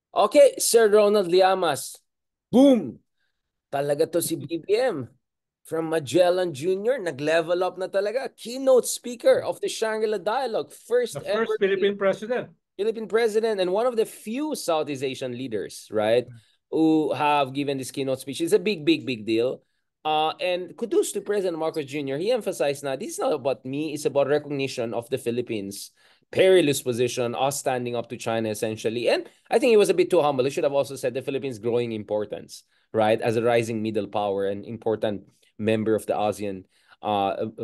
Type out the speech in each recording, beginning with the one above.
Okay, Sir Ronald Llamas. Boom! Talaga to si BBM. From Magellan Jr., nag-level up na talaga. Keynote speaker of the Shangri-La Dialogue. The First ever first Philippine president. Philippine president and one of the few Southeast Asian leaders, right, who have given this keynote speech. It's a big, big, big deal. And kudos to President Marcos Jr. He emphasized now this is not about me, it's about recognition of the Philippines' perilous position, us standing up to China essentially. And I think he was a bit too humble. He should have also said the Philippines' growing importance, right, as a rising middle power and important member of the ASEAN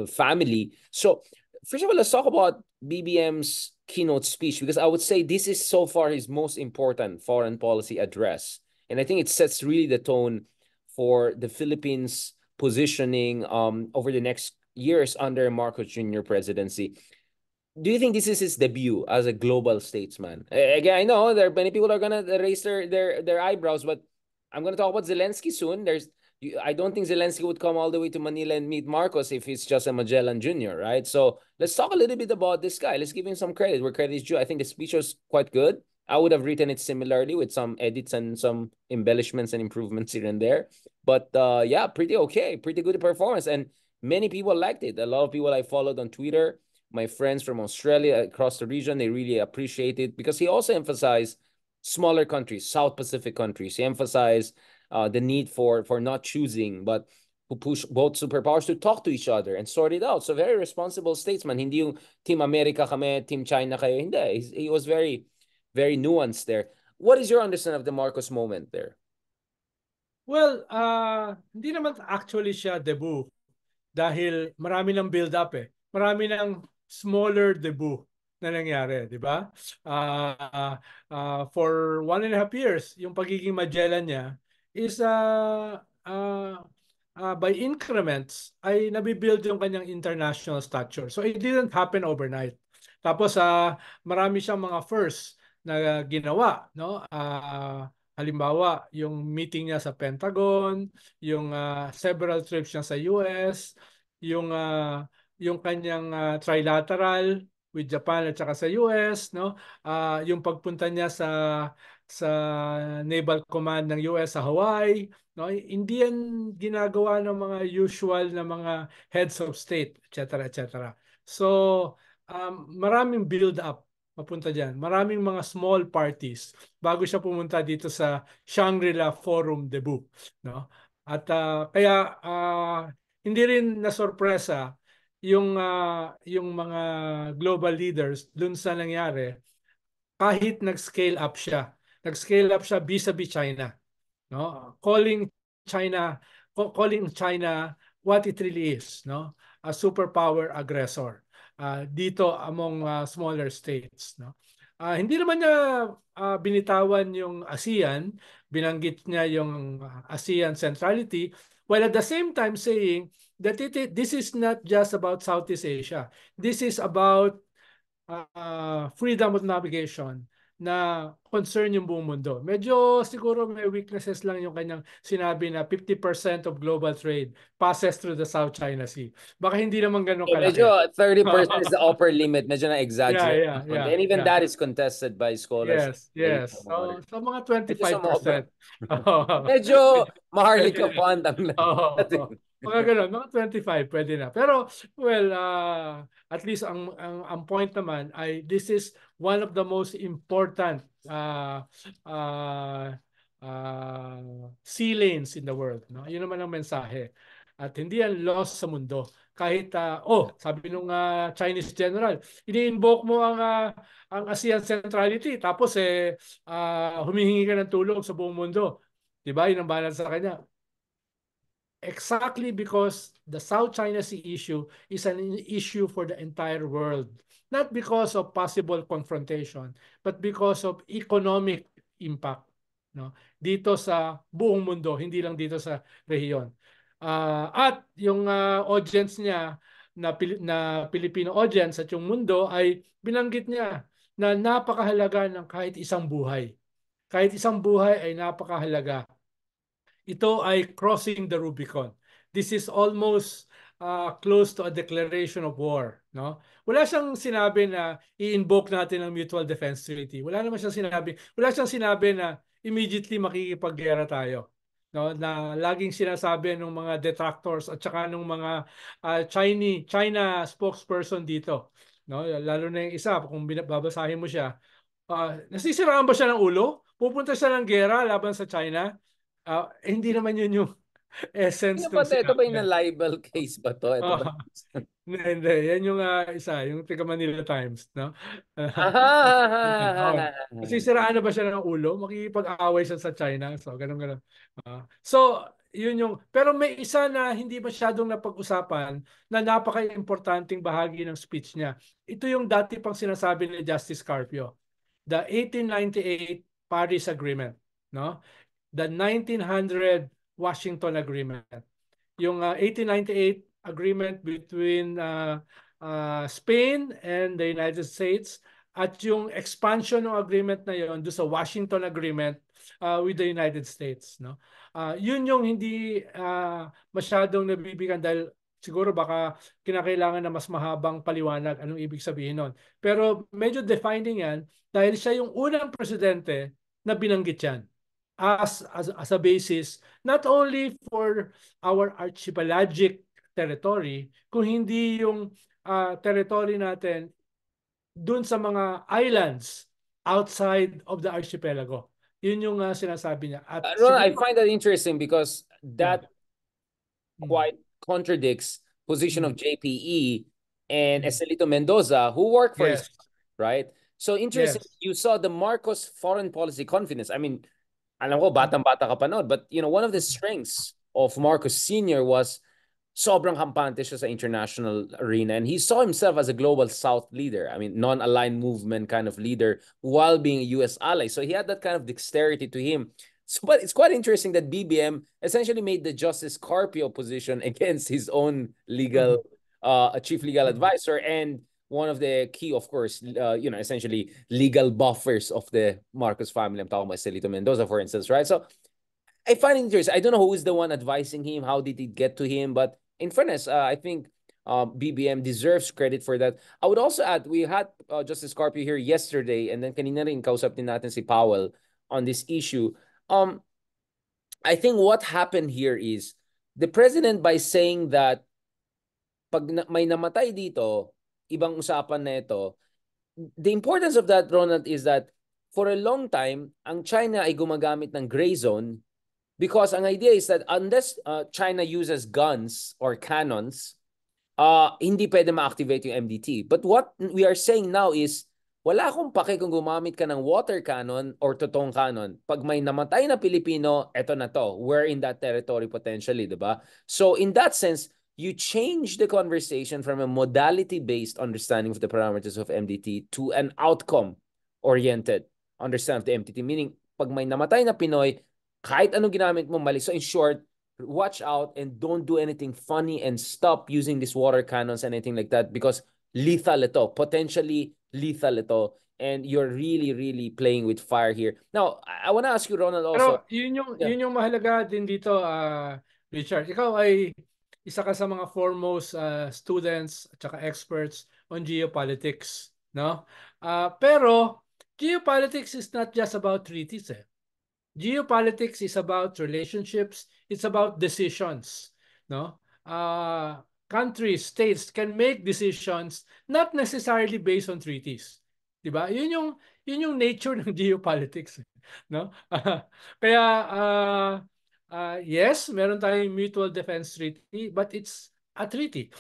family. So, first of all, let's talk about BBM's keynote speech because I would say this is so far his most important foreign policy address. And I think it sets really the tone for the Philippines positioning over the next years under Marcos Jr. presidency. Do you think this is his debut as a global statesman? Again, I know there are many people are gonna raise their eyebrows, but I'm gonna talk about Zelensky soon. I don't think Zelensky would come all the way to Manila and meet Marcos if he's just a Magellan Jr., right? So let's talk a little bit about this guy. Let's give him some credit where credit is due. I think the speech was quite good. I would have written it similarly with some edits and some embellishments and improvements here and there. But yeah, pretty okay, pretty good performance. And many people liked it. A lot of people I followed on Twitter, my friends from Australia across the region, they really appreciate it because he also emphasized smaller countries, South Pacific countries. He emphasized the need for not choosing, but who push both superpowers to talk to each other and sort it out. So very responsible statesman. Hindi yung Team America kami, Team China kayo. Hindi. He was very, very nuanced there. What is your understanding of the Marcos moment there? Well, hindi naman actually siya debut dahil marami ng build-up eh. Marami ng smaller debut na nangyari, di ba? For 1.5 years, yung pagiging Magellan niya is by increments ay nabibuild yung kanyang international stature. So it didn't happen overnight. Tapos marami siyang mga first na ginawa, no? Halimbawa, yung meeting niya sa Pentagon, yung several trips niya sa US, yung kanyang trilateral with Japan at saka sa US, no? Yung pagpunta niya sa Naval Command ng US sa Hawaii, no? Hindi yan ginagawa ng mga usual na mga heads of state, etc. etc. So, maraming build up papunta diyan. Maraming mga small parties bago siya pumunta dito sa Shangri-La Forum debut, no? At kaya hindi rin nasorpresa yung mga global leaders dun sa nangyari kahit nag-scale up siya. Nag-scale up siya vis-a-vis China, no? Calling China what it really is, no? A superpower aggressor dito among smaller states, no? Hindi naman niya binitawan yung ASEAN, binanggit niya yung ASEAN centrality, while at the same time saying that this is not just about Southeast Asia. This is about freedom of navigation na concern yung buong mundo. Medyo siguro may weaknesses lang yung kanyang sinabi na 50% of global trade passes through the South China Sea. Baka hindi naman ganun So medyo kalaki. 30% is the upper limit. Medyo na-exaggerate. And even Yeah. that is contested by scholars like Dave Yes. Amor. So mga Medyo sumobra. 25%. Oo. Medyo Pwede Maharlika na. font ang Oo. natin. Mga ganun, mga 25 pwede na. Pero well, at least ang point naman ay this is one of the most important sea lanes in the world, no? Yun naman ang mensahe. At hindi yan lost sa mundo. Kahit sabi nung Chinese general, ini-invoke mo ang ASEAN centrality tapos humihingi ka ng tulong sa buong mundo. 'Di ba? Yun ang balance sa kanya. Exactly because the South China Sea issue is an issue for the entire world. Not because of possible confrontation, but because of economic impact, no? Dito sa buong mundo, hindi lang dito sa rehiyon. At yung audience niya na Filipino audience at yung mundo ay binanggit niya na napakahalaga ng kahit isang buhay. Kahit isang buhay ay napakahalaga. Ito ay crossing the Rubicon. This is almost close to a declaration of war, no? Wala siyang sinabi na i-invoke natin ang Mutual Defense Treaty. Wala siyang sinabi na immediately makikipaggera tayo. No, na laging sinasabi ng mga detractors at saka ng mga China spokesperson dito, no? Lalo na yung isa, kung babasahin mo siya, nasisiraan ba siya ng ulo? Pupunta siya ng gera laban sa China? Hindi naman yun yung essence ng Ito ba sinabi. yung libel case ba to? Ito ba? Hindi. Yan yung isa, yung Taga Manila Times, no? Oh. Nasisiraan na ba siya ng ulo? Makikipag-away siya sa China. So, ganun. So, yun yung, pero may isa na hindi masyadong napag-usapan na napaka-importanting bahagi ng speech niya. Ito yung dati pang sinasabi ni Justice Carpio. The 1898 Paris Agreement, no? The 1900 Washington Agreement. Yung 1898 agreement between Spain and the United States at yung expansion ng agreement na yon do sa Washington Agreement with the United States, no? Yun yung hindi masyadong nabibigyan dahil siguro baka kinakailangan na mas mahabang paliwanag anong ibig sabihin nun. Pero medyo defining yan dahil siya yung unang presidente na binanggit yan as a basis not only for our archipelagic territory, kung hindi yung territory natin dun sa mga islands outside of the archipelago. Yun yung sinasabi niya. At Ron, I siguro, find that interesting because yeah. that quite contradicts position of JPE and Estelito Mendoza, who worked for his Yes. right? So interesting, Yes. you saw the Marcos foreign policy confidence. I mean, alam ko, batang-bata ka pa noon, but you know, one of the strengths of Marcos Sr. was sobrang kampante siya sa international arena, and he saw himself as a global South leader. I mean, non-aligned movement kind of leader while being a U.S. ally. So he had that kind of dexterity to him. So, but it's quite interesting that BBM essentially made the Justice Carpio position against his own legal, chief legal advisor, and one of the key, of course, essentially legal buffers of the Marcos family. I'm talking about Celito Mendoza, for instance, right? So I find it interesting. I don't know who is the one advising him. How did it get to him? But in fairness, I think BBM deserves credit for that. I would also add, we had Justice Carpio here yesterday, and then kanina rin kausap din natin si Powell on this issue. I think what happened here is the president, by saying that pag may namatay dito, ibang usapan na ito, the importance of that, Ronald, is that for a long time, ang China ay gumagamit ng gray zone because ang idea is that unless China uses guns or cannons, hindi pwede ma-activate yung MDT. But what we are saying now is, wala akong pake kung gumamit ka ng water cannon or totoong cannon. Pag may namatay na Pilipino, eto na to. We're in that territory potentially, di ba? So in that sense, you change the conversation from a modality-based understanding of the parameters of MDT to an outcome-oriented understanding of the MDT. Meaning, pag may namatay na Pinoy, kahit anong ginamit mo mali. So in short, watch out and don't do anything funny and stop using these water cannons and anything like that because lethal ito, potentially lethal ito, and you're really, really playing with fire here. Now, I want to ask you, Ronald, also. Pero yun yung mahalaga din dito, Richard. Ikaw ay isa ka sa mga foremost students at saka experts on geopolitics, no? Pero geopolitics is not just about treaties, eh. Geopolitics is about relationships. It's about decisions. No, countries, states can make decisions not necessarily based on treaties. Diba? Yun yung nature ng geopolitics. No, kaya yes, meron tayong mutual defense treaty, but it's a treaty.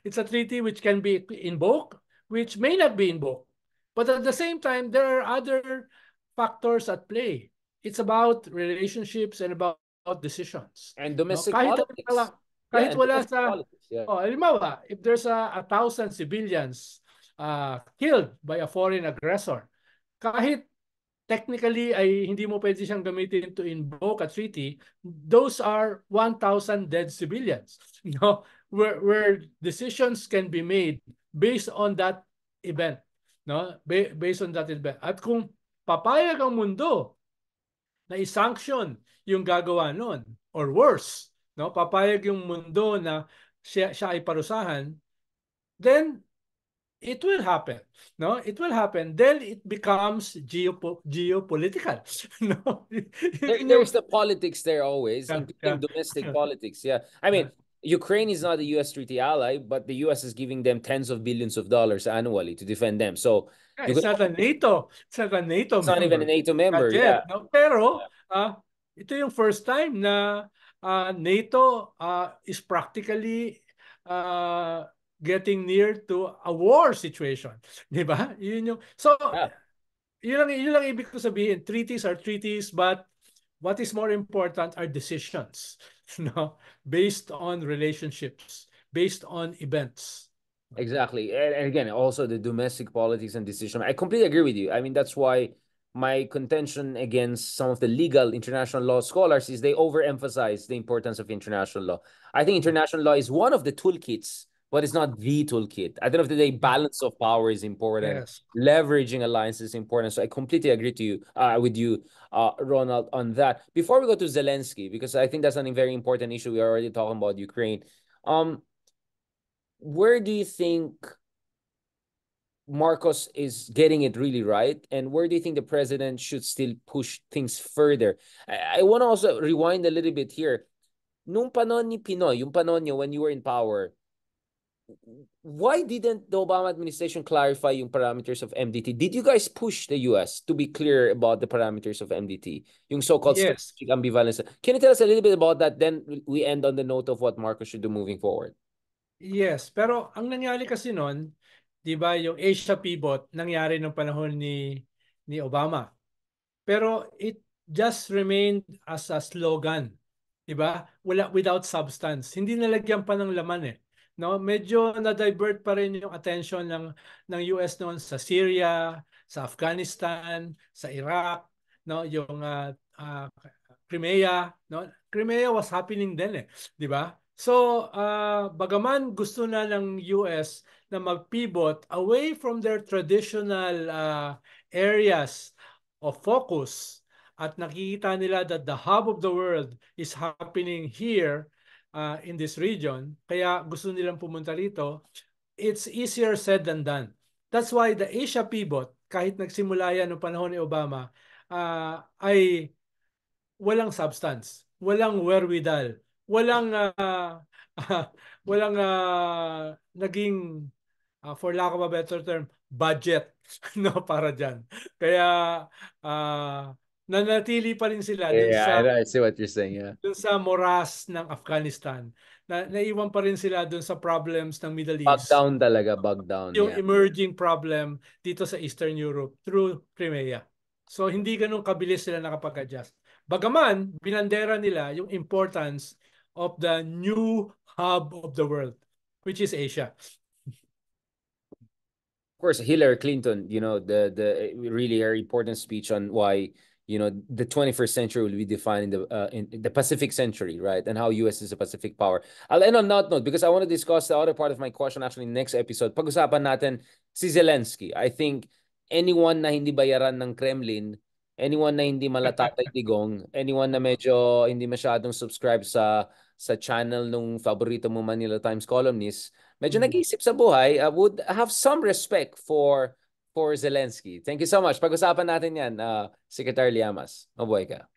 It's a treaty which can be invoked, which may not be invoked. But at the same time, there are other factors at play. It's about relationships and about decisions. And domestic Kahit politics. kahit wala sa politics, yeah. halimbawa, if there's 1,000 civilians killed by a foreign aggressor, kahit technically ay hindi mo pwede siyang gamitin to invoke a treaty, those are 1,000 dead civilians. Where decisions can be made based on that event, no? Based on that event. At kung papayag ang mundo na i-sanction yung gagawa nun, or worse, no? Papayag yung mundo na siya ay parusahan, then it will happen. No, it will happen. Then it becomes geopolitical. No, yun yung There's the politics there always, yeah, including yeah, domestic politics. Yeah. I yeah. mean, Ukraine is not a US treaty ally, but the US is giving them tens of billions of dollars annually to defend them. So Yeah, you it's could not a NATO. It's not a NATO it's not even a member. NATO Not member. Yeah. yet. No? Pero ito yung first time na NATO is practically uh, getting near to a war situation. Di ba? Yun yung, so, Yeah. yun lang ibig ko sabihin. Treaties are treaties, but what is more important are decisions. No? Based on relationships, based on events. Exactly. And again, also the domestic politics and decision. I completely agree with you. I mean, that's why my contention against some of the legal international law scholars is they overemphasize the importance of international law. I think international law is one of the toolkits, but it's not the toolkit. At the end of the day, Yeah. balance of power is important. Yes. Leveraging alliances is important. So I completely agree to you with you, Ronald, on that. Before we go to Zelensky, because I think that's a very important issue. We're already talking about Ukraine. Where do you think Marcos is getting it really right? And where do you think the president should still push things further? I want to also rewind a little bit here. Nung panon ni Pinoy, yung panon niyo when you were in power, why didn't the Obama administration clarify yung parameters of MDT? Did you guys push the US to be clear about the parameters of MDT? Yung so-called Yes. strategic ambivalence. Can you tell us a little bit about that? Then we end on the note of what Marcos should do moving forward. Yes, pero ang nangyari kasi noon, 'di ba, yung Asia pivot nangyari nung panahon ni Obama. Pero it just remained as a slogan, 'di ba? Without substance. Hindi nalagyan pa ng laman eh. No, medyo na-divert pa rin yung attention ng US noon sa Syria, sa Afghanistan, sa Iraq, no, yung Crimea, no? Crimea was happening then eh, 'di ba? So, bagaman gusto na ng US na mag-pivot away from their traditional areas of focus at nakikita nila that the hub of the world is happening here in this region, kaya gusto nilang pumunta rito, it's easier said than done. That's why the Asia pivot, kahit nagsimula yan noong panahon ni Obama, ay walang substance, walang wherewithal, walang walang naging for lack of a better term, budget no para diyan. Kaya nanatili pa rin sila Yeah, I see what you're saying. Yeah. dun sa moras ng Afghanistan. Naiwan pa rin sila dun sa problems ng Middle Bug East, down talaga, bug down. yung Yeah. emerging problem dito sa Eastern Europe through Crimea. So hindi ganun kabilis sila nakapag-adjust. Bagaman, binandera nila yung importance of the new hub of the world, which is Asia. Of course, Hillary Clinton, the really her important speech on why, the 21st century will be defined in the Pacific century, right? And how US is a Pacific power. I'll end on that note because I want to discuss the other part of my question actually in the next episode. Pag-usapan natin si Zelensky. I think anyone na hindi bayaran ng Kremlin, anyone na hindi malatatay digong, anyone na medyo hindi masyadong subscribe sa channel nung favorito mo Manila Times columnist, medyo nag-iisip sa buhay, would have some respect for Zelensky. Thank you so much. Pag-usapan natin yan, Secretary Llamas. Mabuhay ka.